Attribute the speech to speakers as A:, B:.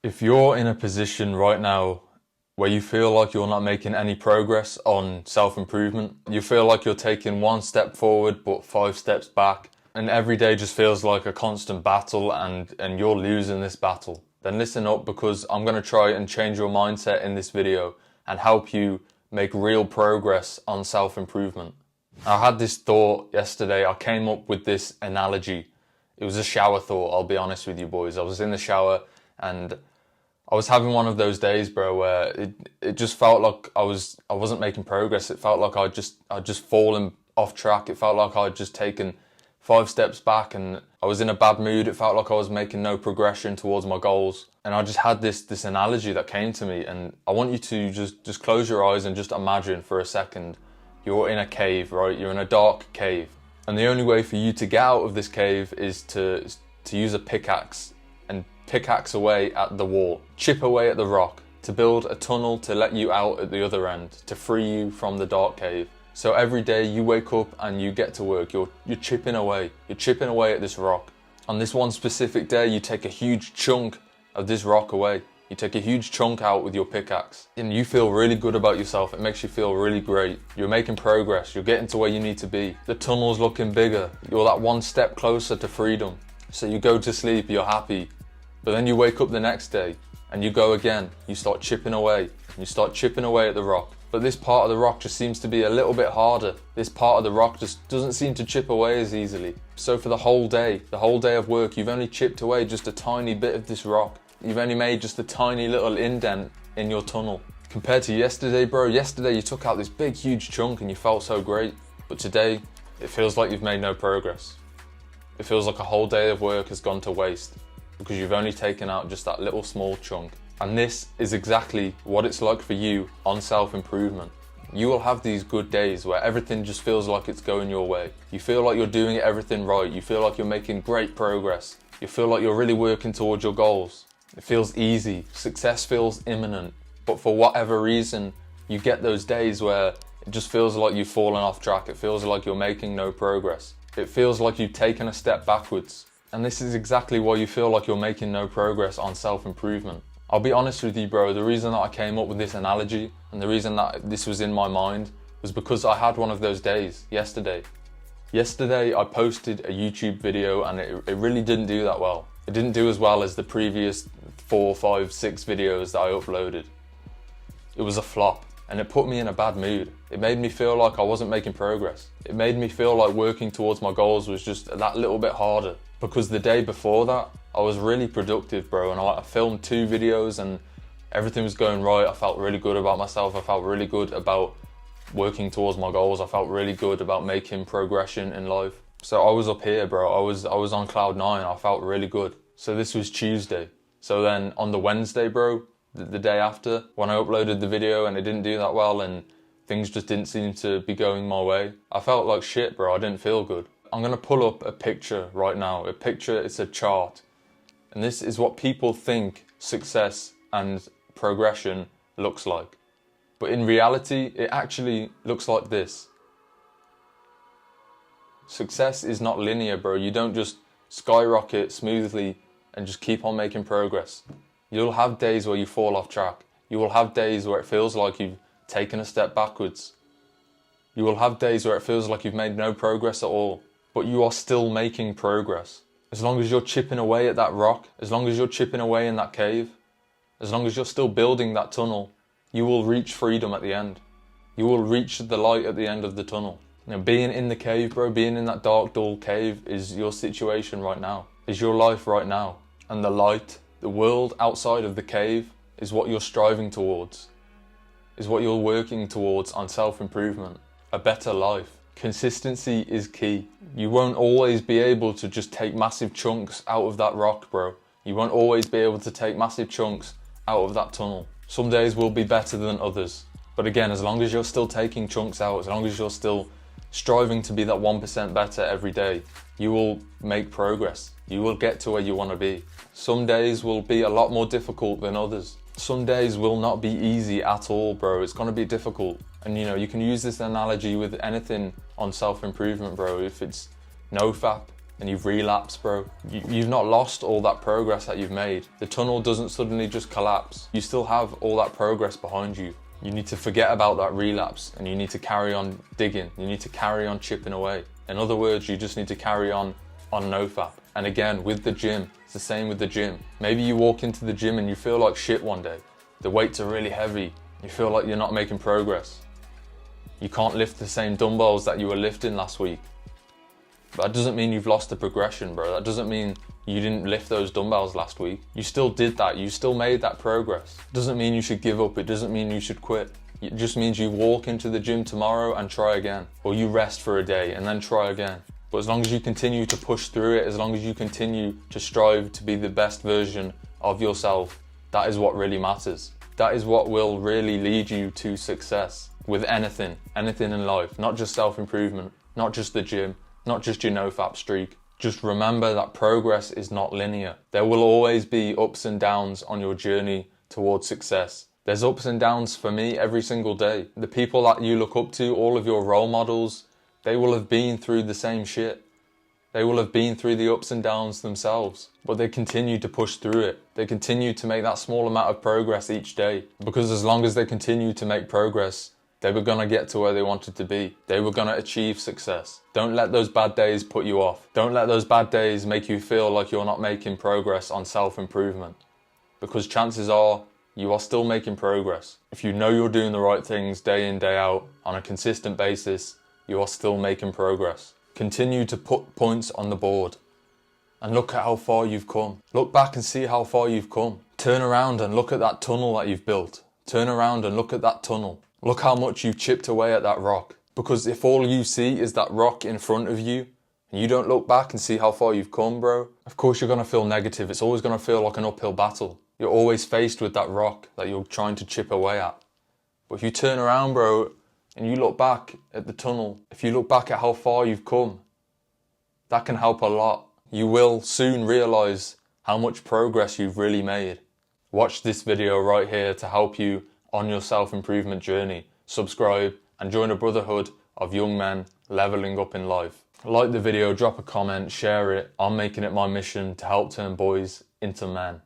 A: If you're in a position right now where you feel like you're not making any progress on self-improvement, you feel like you're taking one step forward but 5 steps back, and every day just feels like a constant battle and you're losing this battle, then listen up, because I'm going to try and change your mindset in this video and help you make real progress on self-improvement. I had this thought yesterday. I came up with this analogy. It was a shower thought, I'll be honest with you boys. I was in the shower and I was having one of those days, bro, where it just felt like I wasn't making progress. It felt like I'd just fallen off track. It felt like I'd just taken 5 steps back and I was in a bad mood. It felt like I was making no progression towards my goals. And I just had this analogy that came to me, and I want you to just close your eyes and just imagine for a second you're in a cave, right? You're in a dark cave. And the only way for you to get out of this cave is to use a pickaxe and pickaxe away at the wall, chip away at the rock, to build a tunnel to let you out at the other end, to free you from the dark cave. So every day you wake up and you get to work, you're chipping away at this rock. On this one specific day, you take a huge chunk of this rock away. You take a huge chunk out with your pickaxe and you feel really good about yourself. It makes you feel really great. You're making progress. You're getting to where you need to be. The tunnel's looking bigger. You're that one step closer to freedom. So you go to sleep, you're happy. But then you wake up the next day and you go again. You start chipping away. You start chipping away at the rock. But this part of the rock just seems to be a little bit harder. This part of the rock just doesn't seem to chip away as easily. So for the whole day of work, you've only chipped away just a tiny bit of this rock. You've only made just a tiny little indent in your tunnel. Compared to yesterday, bro, yesterday you took out this big, huge chunk and you felt so great. But today, it feels like you've made no progress. It feels like a whole day of work has gone to waste because you've only taken out just that little small chunk. And this is exactly what it's like for you on self-improvement. You will have these good days where everything just feels like it's going your way. You feel like you're doing everything right. You feel like you're making great progress. You feel like you're really working towards your goals. It feels easy. Success feels imminent. But for whatever reason, you get those days where it just feels like you've fallen off track. It feels like you're making no progress. It feels like you've taken a step backwards. And this is exactly why you feel like you're making no progress on self-improvement. I'll be honest with you, bro, the reason that I came up with this analogy and the reason that this was in my mind was because I had one of those days yesterday. Yesterday, I posted a YouTube video and it really didn't do that well. It didn't do as well as the previous 4, 5, 6 videos that I uploaded. It was a flop and it put me in a bad mood. It made me feel like I wasn't making progress. It made me feel like working towards my goals was just that little bit harder, because the day before that, I was really productive, bro, and I filmed 2 videos and everything was going right. I felt really good about myself. I felt really good about working towards my goals. I felt really good about making progression in life. So I was up here, bro. I was on cloud 9. I felt really good. So this was Tuesday. So then on the Wednesday, bro, the day after, when I uploaded the video and it didn't do that well and things just didn't seem to be going my way, I felt like shit, bro. I didn't feel good. I'm gonna pull up a picture right now. It's a chart. And this is what people think success and progression looks like. But in reality, it actually looks like this. Success is not linear, bro. You don't just skyrocket smoothly and just keep on making progress. You'll have days where you fall off track. You will have days where it feels like you've taken a step backwards. You will have days where it feels like you've made no progress at all. But you are still making progress. As long as you're chipping away at that rock, as long as you're chipping away in that cave, as long as you're still building that tunnel, you will reach freedom at the end. You will reach the light at the end of the tunnel. Now, being in the cave, bro, being in that dark, dull cave is your situation right now, is your life right now. And the light, the world outside of the cave, is what you're striving towards, is what you're working towards on self-improvement, a better life. Consistency is key. You won't always be able to just take massive chunks out of that rock, bro. You won't always be able to take massive chunks out of that tunnel. Some days will be better than others. But again, as long as you're still taking chunks out, as long as you're still striving to be that 1% better every day, you will make progress. You will get to where you want to be. Some days will be a lot more difficult than others. Some days will not be easy at all, bro. It's going to be difficult. And you can use this analogy with anything on self-improvement, bro. If it's NoFap, and you've relapsed, bro. You've not lost all that progress that you've made. The tunnel doesn't suddenly just collapse. You still have all that progress behind you. You need to forget about that relapse and you need to carry on digging. You need to carry on chipping away. In other words, you just need to carry on NoFap. And again, with the gym, it's the same with the gym. Maybe you walk into the gym and you feel like shit one day. The weights are really heavy. You feel like you're not making progress. You can't lift the same dumbbells that you were lifting last week. But that doesn't mean you've lost the progression, bro. That doesn't mean you didn't lift those dumbbells last week. You still did that. You still made that progress. It doesn't mean you should give up. It doesn't mean you should quit. It just means you walk into the gym tomorrow and try again. Or you rest for a day and then try again. But as long as you continue to push through it, as long as you continue to strive to be the best version of yourself, that is what really matters. That is what will really lead you to success with anything in life, not just self-improvement, not just the gym, not just your NoFap streak. Just remember that progress is not linear. There will always be ups and downs on your journey towards success. There's ups and downs for me every single day. The people that you look up to, all of your role models, they will have been through the same shit. They will have been through the ups and downs themselves, but they continue to push through it. They continue to make that small amount of progress each day, because as long as they continue to make progress, they were gonna get to where they wanted to be. They were gonna achieve success. Don't let those bad days put you off. Don't let those bad days make you feel like you're not making progress on self-improvement, because chances are you are still making progress. If you know you're doing the right things day in, day out on a consistent basis, you are still making progress. Continue to put points on the board and look at how far you've come. Look back and see how far you've come. Turn around and look at that tunnel that you've built. Turn around and look at that tunnel. Look how much you've chipped away at that rock. Because if all you see is that rock in front of you, and you don't look back and see how far you've come, bro, of course you're gonna feel negative. It's always gonna feel like an uphill battle. You're always faced with that rock that you're trying to chip away at. But if you turn around, bro, and you look back at the tunnel, if you look back at how far you've come, that can help a lot. You will soon realize how much progress you've really made. Watch this video right here to help you on your self-improvement journey. Subscribe and join a brotherhood of young men leveling up in life. Like the video, drop a comment, share it. I'm making it my mission to help turn boys into men.